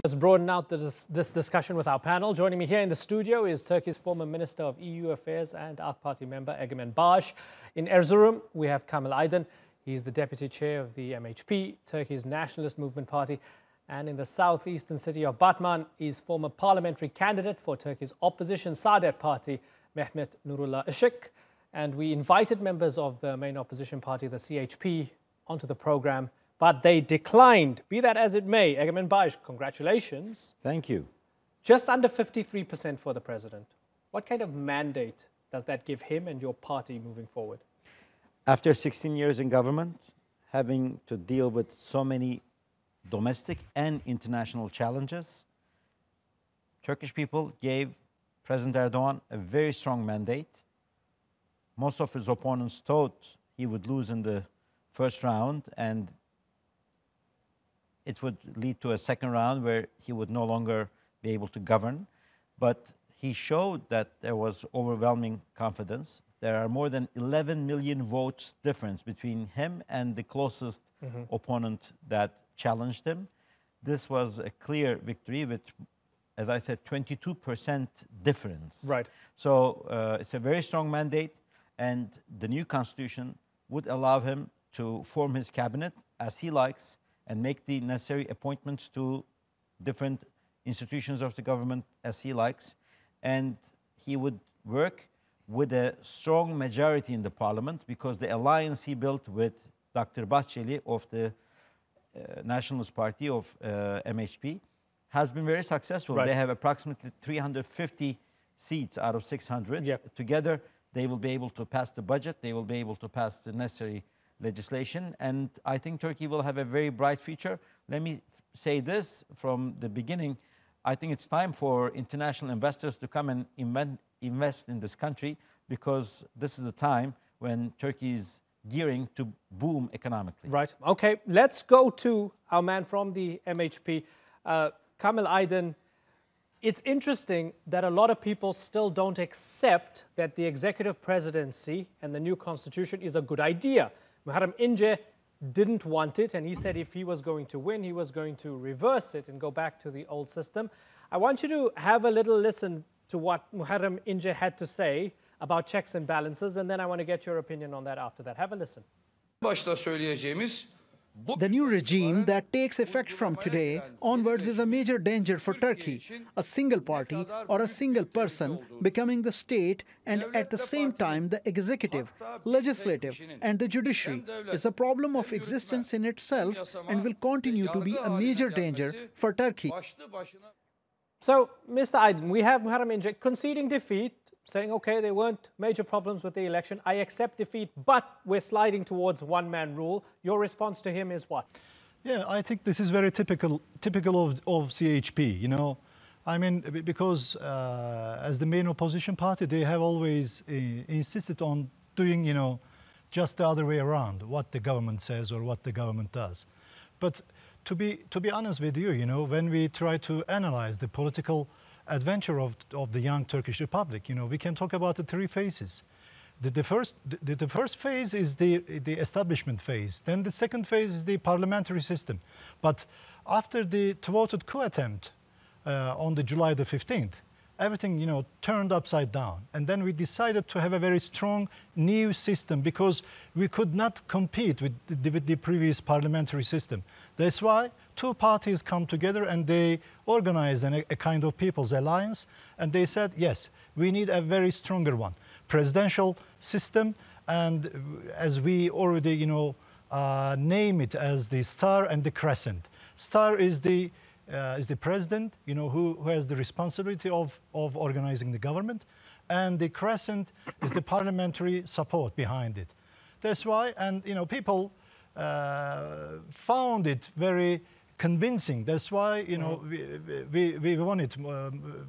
Let's broaden out this discussion with our panel. Joining me here in the studio is Turkey's former Minister of EU Affairs and AK Party member Egemen Bagis. In Erzurum, we have Kamil Aydin. He's the Deputy Chair of the MHP, Turkey's Nationalist Movement Party. And in the southeastern city of Batman is former parliamentary candidate for Turkey's opposition Saadet Party, Mehmet Nurullah Isik. And we invited members of the main opposition party, the CHP, onto the program, but they declined. Be that as it may, Egemen Bagis, congratulations. Thank you. Just under 53% for the president. What kind of mandate does that give him and your party moving forward? After 16 years in government, having to deal with so many domestic and international challenges, Turkish people gave President Erdogan a very strong mandate. Most of his opponents thought he would lose in the first round and it would lead to a second round where he would no longer be able to govern. But he showed that there was overwhelming confidence. There are more than 11 million votes difference between him and the closest opponent that challenged him. This was a clear victory with, as I said, 22% difference. Right. So it's a very strong mandate, and the new constitution would allow him to form his cabinet as he likes and make the necessary appointments to different institutions of the government as he likes. And he would work with a strong majority in the parliament because the alliance he built with Dr. Bahçeli of the Nationalist Party of MHP has been very successful. Right. They have approximately 350 seats out of 600. Yep. Together, they will be able to pass the budget. They will be able to pass the necessary legislation. And I think Turkey will have a very bright future. Let me say this from the beginning. I think it's time for international investors to come and invest in this country because this is the time when Turkey is gearing to boom economically. Right. Okay, let's go to our man from the MHP, Kamil Aydin. It's interesting that a lot of people still don't accept that the executive presidency and the new constitution is a good idea. Muharrem İnce didn't want it, and he said if he was going to win, he was going to reverse it and go back to the old system. I want you to have a little listen to what Muharrem İnce had to say about checks and balances, and then I want to get your opinion on that after that. Have a listen. The new regime that takes effect from today onwards is a major danger for Turkey. A single party or a single person becoming the state and at the same time the executive, legislative and the judiciary is a problem of existence in itself and will continue to be a major danger for Turkey. So, Mr. Aydin, we have Muharrem İnce conceding defeat, saying, okay, there weren't major problems with the election. I accept defeat, but we're sliding towards one-man rule. Your response to him is what? Yeah, I think this is very typical of CHP, you know. I mean, because as the main opposition party, they have always insisted on doing, you know, just the other way around, what the government says or what the government does. But to be honest with you, you know, when we try to analyze the political adventure of the young Turkish Republic, you know, we can talk about the three phases. The first phase is the establishment phase. Then the second phase is the parliamentary system. But after the thwarted coup attempt on the July the 15th, everything, you know, turned upside down. And then we decided to have a very strong new system because we could not compete with the previous parliamentary system. That's why two parties come together and they organize a kind of people's alliance. And they said, yes, we need a very stronger one. Presidential system, and as we already, you know, name it as the star and the crescent. Star is the president, you know, who has the responsibility of organizing the government, and the crescent is the parliamentary support behind it. That's why, and you know, people found it very convincing. That's why, you know, we won it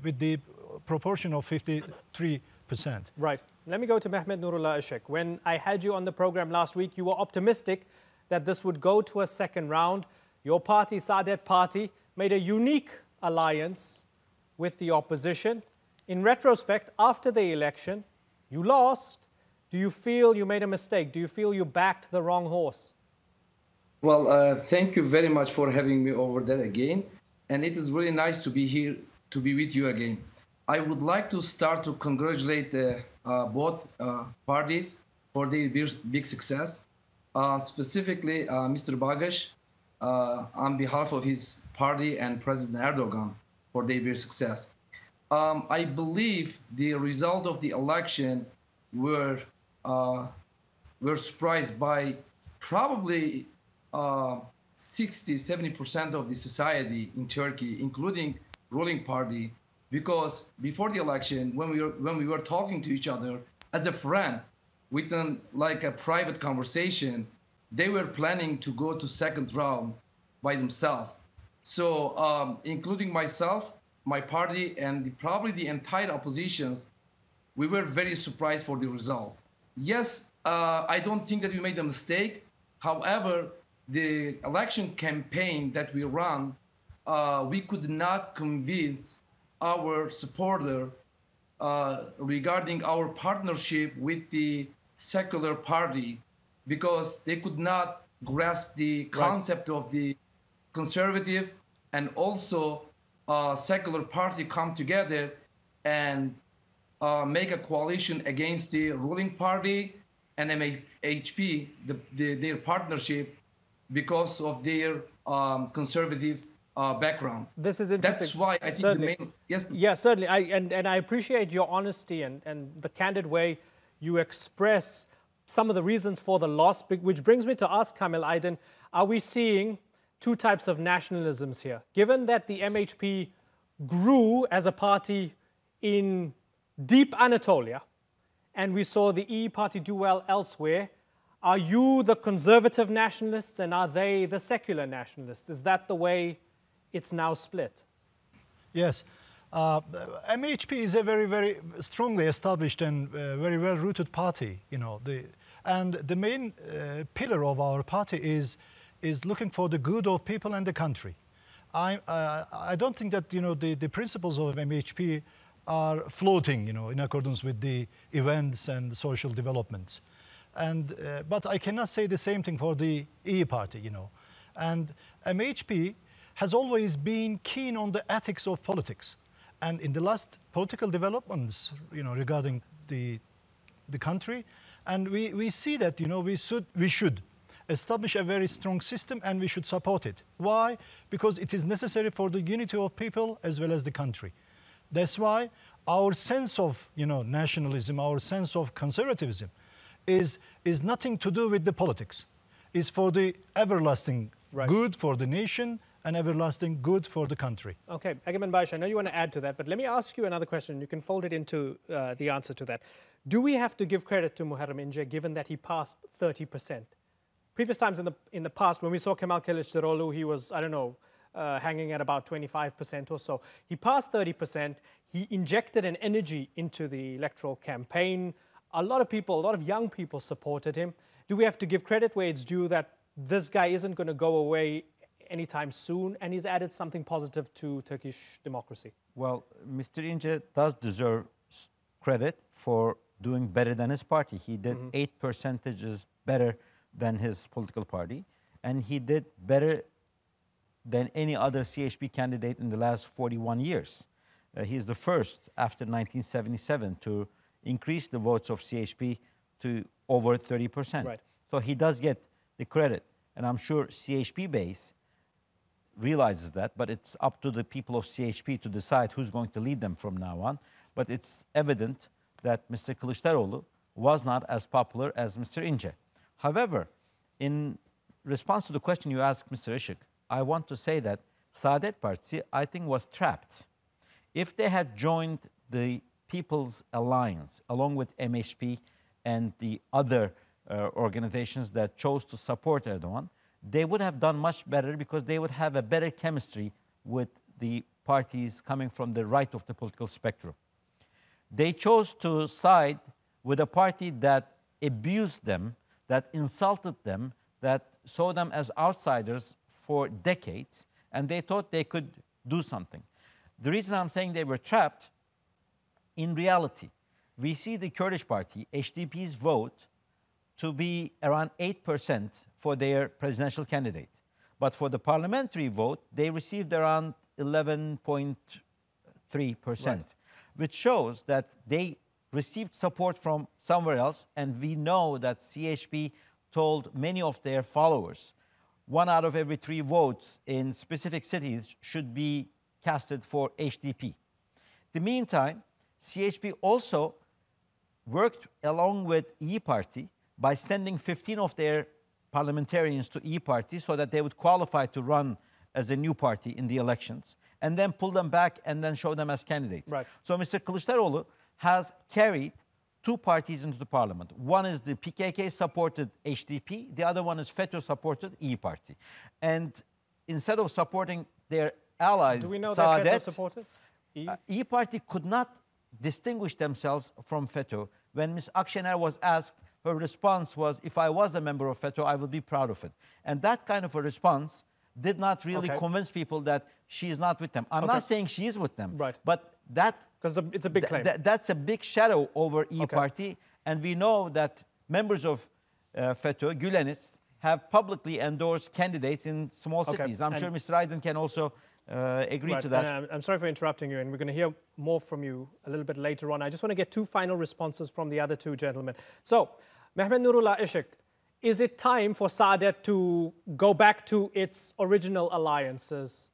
with the proportion of 53%. Right. Let me go to Mehmet Nurullah Isik. When I had you on the program last week, you were optimistic that this would go to a second round. Your party, Saadet Party, made a unique alliance with the opposition. In retrospect, after the election, you lost. Do you feel you made a mistake? Do you feel you backed the wrong horse? Well, thank you very much for having me over there again. and it is really nice to be here, to be with you again. I would like to start to congratulate both parties for their big success, specifically Mr. Bagis on behalf of his party and President Erdogan for their big success. I believe the result of the election were surprised by probably 60–70% of the society in Turkey, including ruling party, because before the election, when we were talking to each other as a friend, within like a private conversation, they were planning to go to second round by themselves. So, including myself, my party, and probably the entire oppositions, we were very surprised for the result. Yes, I don't think that we made a mistake. However, the election campaign that we ran, we could not convince our supporter regarding our partnership with the secular party, because they could not grasp the concept of the conservative and also secular party come together and make a coalition against the ruling party and MHP, their partnership, because of their conservative background. This is interesting. That's why I think certainly. the main... Yes. Yeah, certainly. And I appreciate your honesty and the candid way you express some of the reasons for the loss, which brings me to ask Kamil Aydin, are we seeing two types of nationalisms here? Given that the MHP grew as a party in deep Anatolia, and we saw the E party do well elsewhere, are you the conservative nationalists and are they the secular nationalists? Is that the way it's now split? Yes. MHP is a very, very strongly established and very well-rooted party, you know. And the main pillar of our party is looking for the good of people and the country. I don't think that, you know, the principles of MHP are floating, you know, in accordance with the events and social developments. And but I cannot say the same thing for the E party, you know. And MHP has always been keen on the ethics of politics. And in the last political developments, you know, regarding the country, and we see that, you know, we should establish a very strong system and we should support it. Why? Because it is necessary for the unity of people as well as the country. That's why our sense of, you know, nationalism, our sense of conservatism is nothing to do with the politics. It's for the everlasting good for the nation and everlasting good for the country. Okay, Egemen Bagis, I know you want to add to that, but let me ask you another question. You can fold it into the answer to that. Do we have to give credit to Muharrem İnce given that he passed 30%? Previous times in the past, when we saw Kemal Kılıçdaroğlu, he was, I don't know, hanging at about 25% or so. He passed 30%. He injected an energy into the electoral campaign. A lot of people, a lot of young people supported him. Do we have to give credit where it's due that this guy isn't going to go away anytime soon, and he's added something positive to Turkish democracy? Well, Mr. İnce does deserve credit for doing better than his party. He did 8 percentages better than his political party, and he did better than any other CHP candidate in the last 41 years. He is the first after 1977 to increase the votes of CHP to over 30%. Right. So he does get the credit, and I'm sure CHP base realizes that, but it's up to the people of CHP to decide who's going to lead them from now on. But it's evident that Mr. Kılıçdaroğlu was not as popular as Mr. İnce. However, in response to the question you asked, Mr. Isik, I want to say that Saadet Party, I think, was trapped. If they had joined the People's Alliance, along with MHP and the other organizations that chose to support Erdogan, they would have done much better because they would have a better chemistry with the parties coming from the right of the political spectrum. They chose to side with a party that abused them, that insulted them, that saw them as outsiders for decades, and they thought they could do something. The reason I'm saying they were trapped, in reality, we see the Kurdish party, HDP's vote, to be around 8% for their presidential candidate. But for the parliamentary vote, they received around 11.3%, which shows that they received support from somewhere else. And we know that CHP told many of their followers 1 out of every 3 votes in specific cities should be casted for HDP. In the meantime, CHP also worked along with E Party by sending 15 of their parliamentarians to E Party so that they would qualify to run as a new party in the elections, and then pull them back and then show them as candidates. Right. So Mr. Kılıçdaroğlu has carried 2 parties into the parliament. One is the PKK-supported HDP, the other one is FETÖ-supported E Party. And instead of supporting their allies, do we know Saadet, that FETÖ supported? E Party could not distinguish themselves from FETÖ. When Ms. Akşener was asked, her response was, if I was a member of FETÖ, I would be proud of it. And that kind of a response did not really convince people that she is not with them. I'm not saying she is with them, but that... Because it's a big claim. That's a big shadow over E Party. And we know that members of FETÖ, Gülenists, have publicly endorsed candidates in small cities. I'm sure Mr. Aydin can also agree to that. And I'm sorry for interrupting you, and we're going to hear more from you a little bit later on. I just want to get 2 final responses from the other 2 gentlemen. So, Mehmet, Nurullah, Isik, is it time for Saadet to go back to its original alliances,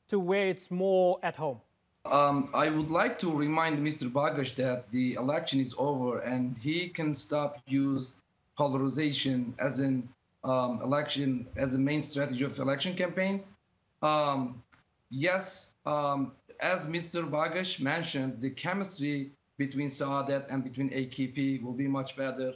to where it's more at home? I would like to remind Mr. Bagis that the election is over and he can stop use polarization as an election, as a main strategy of election campaign. Yes, as Mr. Bagis mentioned, the chemistry between Saadet and between AKP will be much better.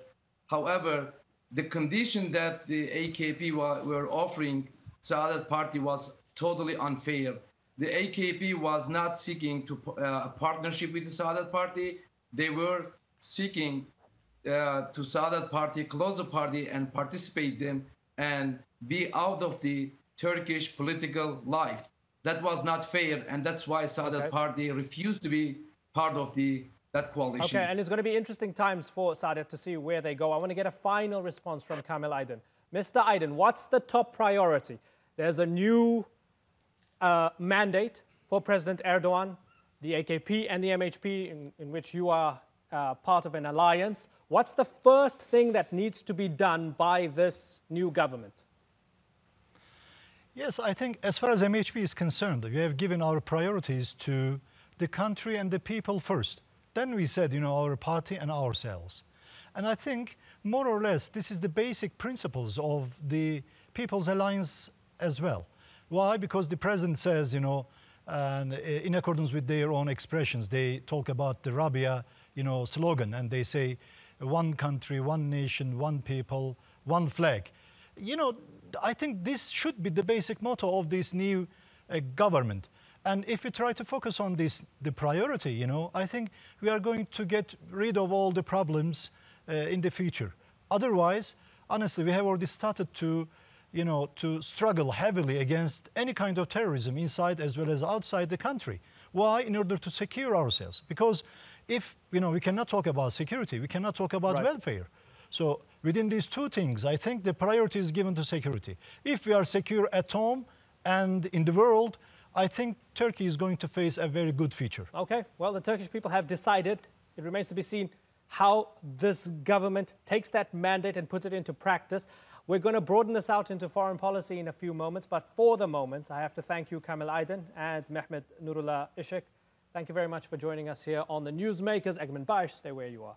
However, the condition that the AKP were offering Saadet Party was totally unfair. The AKP was not seeking a partnership with the Saadet Party. They were seeking to Saadet Party, close the party and participate them and be out of the Turkish political life. That was not fair, and that's why Saadet Party refused to be part of that coalition. Okay, and it's going to be interesting times for Saadet to see where they go. I want to get a final response from Kamil Aydin. Mr. Aydin, what's the top priority? There's a new mandate for President Erdogan, the AKP and the MHP, in which you are part of an alliance. What's the first thing that needs to be done by this new government? Yes, I think as far as MHP is concerned, we have given our priorities to the country and the people first. Then we said, our party and ourselves. And I think more or less this is the basic principles of the People's Alliance as well. Why? Because the president says, and in accordance with their own expressions, they talk about the Rabia, slogan, and they say, one country, one nation, one people, one flag. I think this should be the basic motto of this new government. And if we try to focus on this, the priority, I think we are going to get rid of all the problems in the future. Otherwise, honestly, we have already started to struggle heavily against any kind of terrorism inside as well as outside the country. Why? In order to secure ourselves. Because if, we cannot talk about security, we cannot talk about welfare. So within these 2 things, I think the priority is given to security. If we are secure at home and in the world, I think Turkey is going to face a very good future. Okay, well, the Turkish people have decided. It remains to be seen how this government takes that mandate and puts it into practice. We're going to broaden this out into foreign policy in a few moments, but for the moment, I have to thank you, Kamil Aydin and Mehmet, Nurullah, Isik. Thank you very much for joining us here on the Newsmakers. Egemen Bagis, stay where you are.